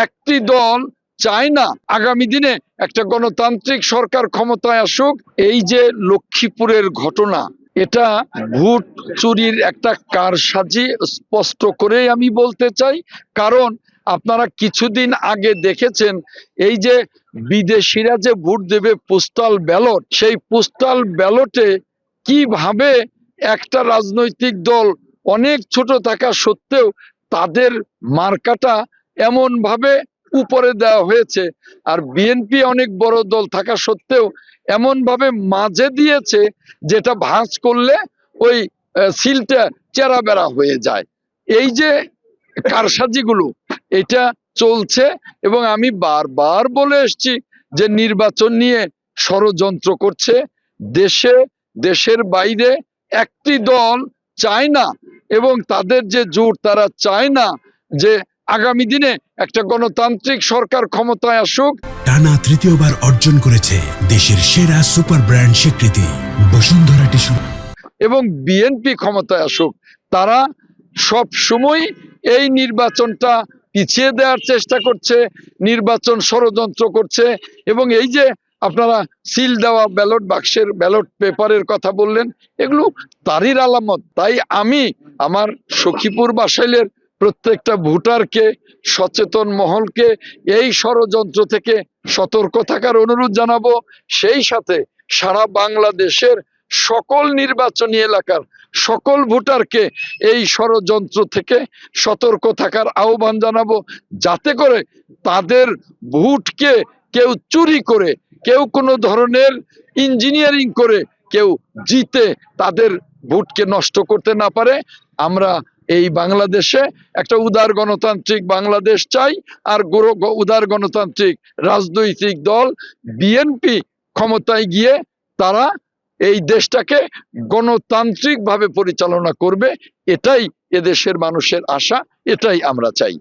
একটি দল চায় না আগামী দিনে একটা গণতান্ত্রিক সরকার ক্ষমতায় আসুক। এই যে লক্ষ্মীপুরের ঘটনা, এটা ভোট চুরির একটা কারসাজি স্পষ্ট করেই আমি বলতে চাই। কারণ আপনারা কিছুদিন আগে দেখেছেন এই যে বিদেশিরা যে ভোট দেবে পোস্টাল ব্যালট, সেই পোস্টাল ব্যালটে কিভাবে একটা রাজনৈতিক দল অনেক ছোট থাকা সত্ত্বেও তাদের মার্কাটা এমন ভাবে উপরে দেওয়া হয়েছে, আর বিএনপি অনেক বড় দল থাকা সত্ত্বেও এমন ভাবে মাঝে দিয়েছে যেটা ভাঁজ করলে ওই সিলটা চেরা বেড়া হয়ে যায়। এই যে কারসাজিগুলো এটা চলছে, এবং আমি বারবার বলে এসেছি যে নির্বাচন নিয়ে ষড়যন্ত্র করছে। দেশের বাইরে একটি দল চায় না, এবং তাদের যে জোট তারা চায় না যে আগামী দিনে একটা গণতান্ত্রিক সরকার ক্ষমতায় আসুক। টানা তৃতীয়বার অর্জন করেছে দেশের সেরা সুপার ব্র্যান্ড স্বীকৃতি বসুন্ধরা টিস্যু, এবং বিএনপি ক্ষমতায় আসুক। তারা সব সময় এই নির্বাচনটা পিছিয়ে দেওয়ার চেষ্টা করছে, নির্বাচন ষড়যন্ত্র করছে। এবং এই যে আপনারা সিল দেওয়া ব্যালট বাক্সের ব্যালট পেপারের কথা বললেন, এগুলো তারই আলামত। তাই আমি আমার সখীপুর বাসাইলের প্রত্যেকটা ভোটারকে, সচেতন মহলকে এই ষড়যন্ত্র থেকে সতর্ক থাকার অনুরোধ জানাবো। সেই সাথে সারা বাংলাদেশের সকল নির্বাচনী এলাকার সকল ভোটারকে এই ষড়যন্ত্র থেকে সতর্ক থাকার আহ্বান জানাবো, যাতে করে তাদের ভোটকে কেউ চুরি করে, কেউ কোনো ধরনের ইঞ্জিনিয়ারিং করে কেউ জিতে তাদের ভোটকে নষ্ট করতে না পারে। আমরা এই বাংলাদেশে একটা উদার গণতান্ত্রিক বাংলাদেশ চাই, আর উদার গণতান্ত্রিক রাজনৈতিক দল বিএনপি ক্ষমতায় গিয়ে তারা এই দেশটাকে গণতান্ত্রিক ভাবে পরিচালনা করবে। এটাই এদেশের মানুষের আশা, এটাই আমরা চাই।